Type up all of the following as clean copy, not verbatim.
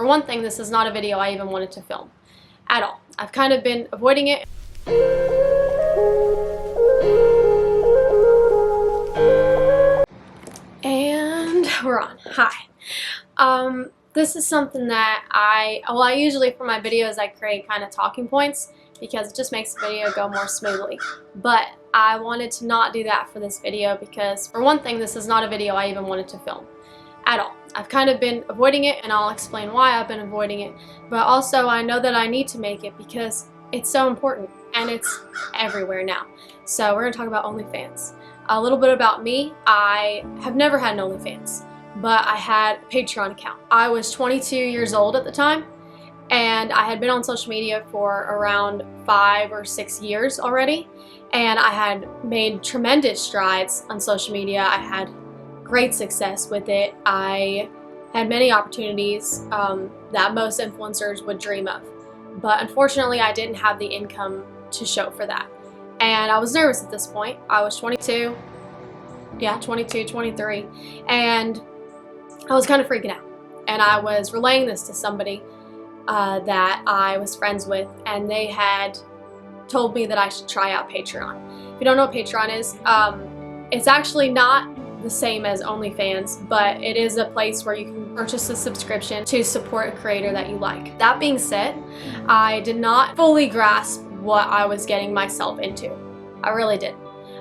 For one thing, this is not a video I even wanted to film at all. I've kind of been avoiding it. And we're on. Hi. This is something that I usually for my videos I create kind of talking points because it just makes the video go more smoothly. But I wanted to not do that for this video because for one thing, this is not a video I even wanted to film at all. I've kind of been avoiding it and I'll explain why I've been avoiding it. But also I know that I need to make it because it's so important and it's everywhere now. So we're going to talk about OnlyFans. A little bit about me. I have never had an OnlyFans, but I had a Patreon account. I was 22 years old at the time, and I had been on social media for around 5 or 6 years already, and I had made tremendous strides on social media. I had great success with it. I had many opportunities that most influencers would dream of, but unfortunately I didn't have the income to show for that. And I was nervous at this point. I was 23, and I was kind of freaking out. And I was relaying this to somebody that I was friends with, and they had told me that I should try out Patreon. If you don't know what Patreon is, it's actually not the same as OnlyFans, but it is a place where you can purchase a subscription to support a creator that you like. That being said, I did not fully grasp what I was getting myself into. I really did.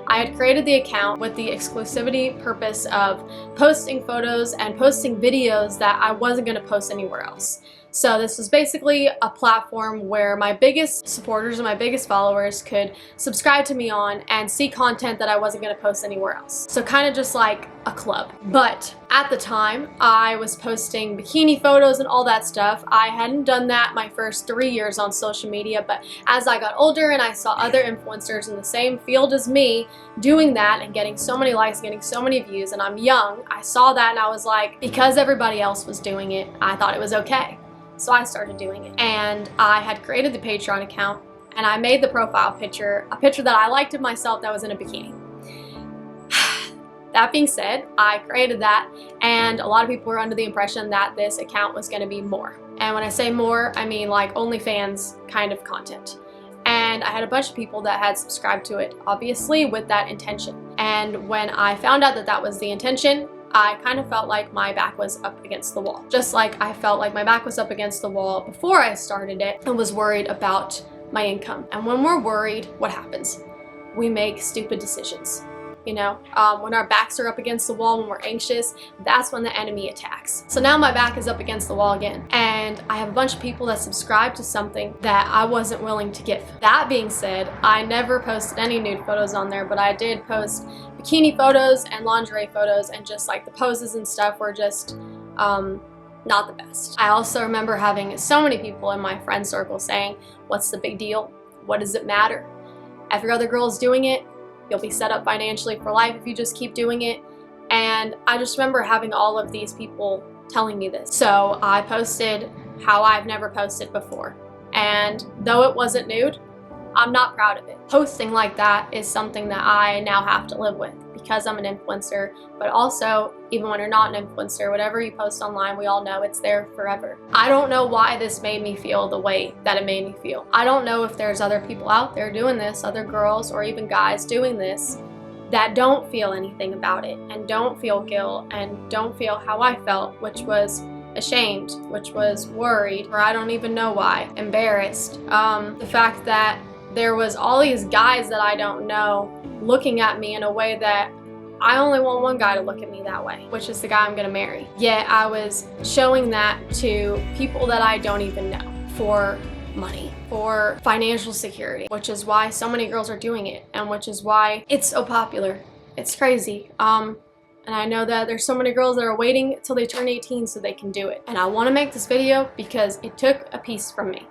I had created the account with the exclusivity purpose of posting photos and posting videos that I wasn't going to post anywhere else. So this was basically a platform where my biggest supporters and my biggest followers could subscribe to me on and see content that I wasn't going to post anywhere else. So kind of just like a club. But at the time, I was posting bikini photos and all that stuff. I hadn't done that my first 3 years on social media, but as I got older and I saw other influencers in the same field as me doing that and getting so many likes, getting so many views, and I'm young, I saw that and I was like, because everybody else was doing it, I thought it was okay. So I started doing it, and I had created the Patreon account, and I made the profile picture, a picture that I liked of myself that was in a bikini. That being said, I created that, and a lot of people were under the impression that this account was going to be more. And when I say more, I mean like OnlyFans kind of content. And I had a bunch of people that had subscribed to it, obviously with that intention. And when I found out that that was the intention, I kind of felt like my back was up against the wall. Just like I felt like my back was up against the wall before I started it and was worried about my income. And when we're worried, what happens? We make stupid decisions. You know, when our backs are up against the wall, when we're anxious, that's when the enemy attacks. So now my back is up against the wall again. And I have a bunch of people that subscribe to something that I wasn't willing to give. That being said, I never posted any nude photos on there, but I did post bikini photos and lingerie photos, and just like the poses and stuff were just not the best. I also remember having so many people in my friend circle saying, what's the big deal? What does it matter? Every other girl is doing it. You'll be set up financially for life if you just keep doing it. And I just remember having all of these people telling me this. So I posted how I've never posted before. And though it wasn't nude, I'm not proud of it. Posting like that is something that I now have to live with because I'm an influencer, but also even when you're not an influencer, whatever you post online, we all know it's there forever. I don't know why this made me feel the way that it made me feel. I don't know if there's other people out there doing this, other girls or even guys doing this, that don't feel anything about it and don't feel guilt and don't feel how I felt, which was ashamed, which was worried, or I don't even know why, embarrassed. The fact that there was all these guys that I don't know looking at me in a way that I only want one guy to look at me that way, which is the guy I'm gonna marry. Yet I was showing that to people that I don't even know for money, for financial security, which is why so many girls are doing it and which is why it's so popular. It's crazy. And I know that there's so many girls that are waiting till they turn 18 so they can do it. And I want to make this video because it took a piece from me.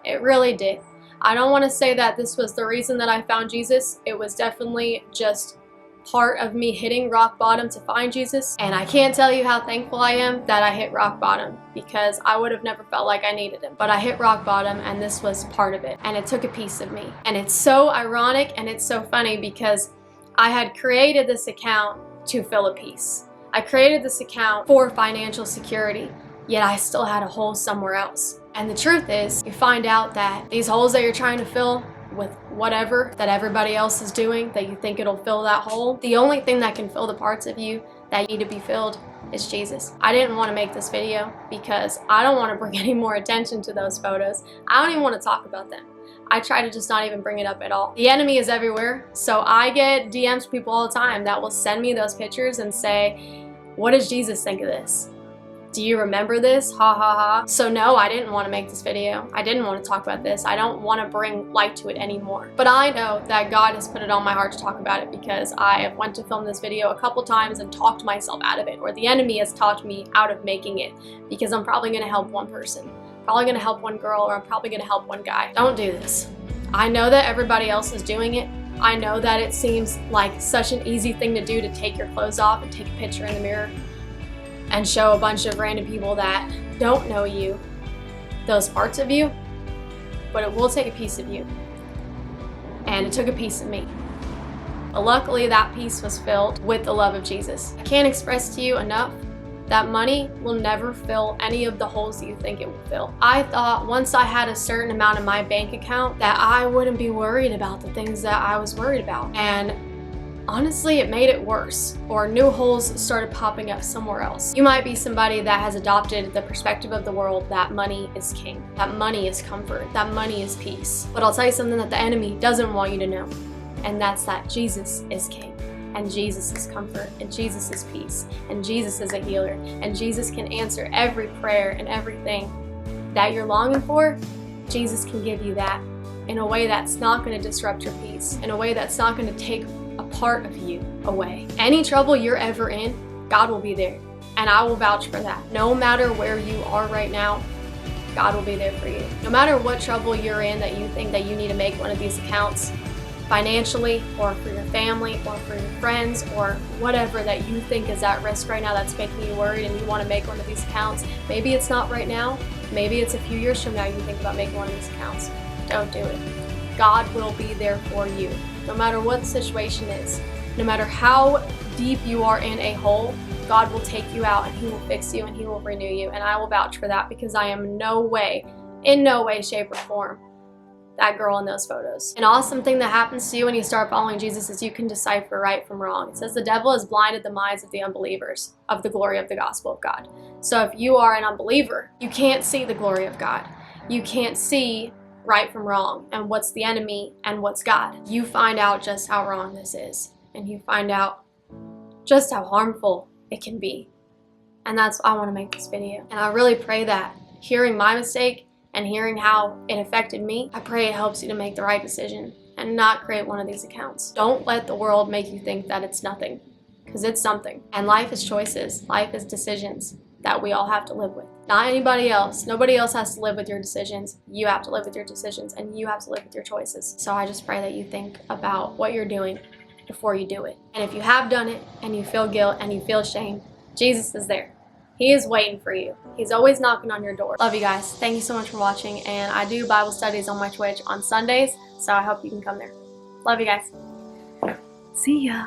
It really did. I don't want to say that this was the reason that I found Jesus. It was definitely just part of me hitting rock bottom to find Jesus. And I can't tell you how thankful I am that I hit rock bottom because I would have never felt like I needed him. But I hit rock bottom and this was part of it. And it took a piece of me. And it's so ironic and it's so funny because I had created this account to fill a piece. I created this account for financial security. yet I still had a hole somewhere else. And the truth is, you find out that these holes that you're trying to fill with whatever that everybody else is doing, that you think it'll fill that hole, the only thing that can fill the parts of you that need to be filled is Jesus. I didn't want to make this video because I don't want to bring any more attention to those photos. I don't even want to talk about them. I try to just not even bring it up at all. The enemy is everywhere, so I get DMs from people all the time that will send me those pictures and say, what does Jesus think of this? Do you remember this? Ha ha ha. So no, I didn't want to make this video. I didn't want to talk about this. I don't want to bring light to it anymore. But I know that God has put it on my heart to talk about it because I have went to film this video a couple times and talked myself out of it, or the enemy has talked me out of making it because I'm probably going to help one person. Probably going to help one girl, or I'm probably going to help one guy. Don't do this. I know that everybody else is doing it. I know that it seems like such an easy thing to do to take your clothes off and take a picture in the mirror and show a bunch of random people that don't know you those parts of you, but it will take a piece of you. And it took a piece of me. But luckily that piece was filled with the love of Jesus. I can't express to you enough that money will never fill any of the holes that you think it will fill. I thought once I had a certain amount in my bank account that I wouldn't be worried about the things that I was worried about. And honestly, it made it worse, or new holes started popping up somewhere else. You might be somebody that has adopted the perspective of the world that money is king, that money is comfort, that money is peace. But I'll tell you something that the enemy doesn't want you to know, and that's that Jesus is king, and Jesus is comfort, and Jesus is peace, and Jesus is a healer, and Jesus can answer every prayer and everything that you're longing for. Jesus can give you that in a way that's not going to disrupt your peace, in a way that's not going to take a part of you away. Any trouble you're ever in, God will be there, and I will vouch for that. No matter where you are right now, God will be there for you. No matter what trouble you're in that you think that you need to make one of these accounts financially, or for your family, or for your friends, or whatever that you think is at risk right now that's making you worried and you want to make one of these accounts. Maybe it's not right now, maybe it's a few years from now you think about making one of these accounts. Don't do it. God will be there for you. No matter what the situation is, no matter how deep you are in a hole, God will take you out and He will fix you and He will renew you. And I will vouch for that because I am in no way, shape, or form that girl in those photos. An awesome thing that happens to you when you start following Jesus is you can decipher right from wrong. It says the devil has blinded the minds of the unbelievers of the glory of the gospel of God. So if you are an unbeliever, you can't see the glory of God. You can't see right from wrong and what's the enemy and what's God. You find out just how wrong this is, and you find out just how harmful it can be. And that's why I want to make this video. And I really pray that hearing my mistake and hearing how it affected me, I pray it helps you to make the right decision and not create one of these accounts. Don't let the world make you think that it's nothing, because it's something. And life is choices, life is decisions that we all have to live with. Not anybody else. Nobody else has to live with your decisions. You have to live with your decisions, and you have to live with your choices. So I just pray that you think about what you're doing before you do it. And if you have done it and you feel guilt and you feel shame, Jesus is there. He is waiting for you. He's always knocking on your door. Love you guys. Thank you so much for watching, and I do Bible studies on my Twitch on Sundays, so I hope you can come there. Love you guys. See ya.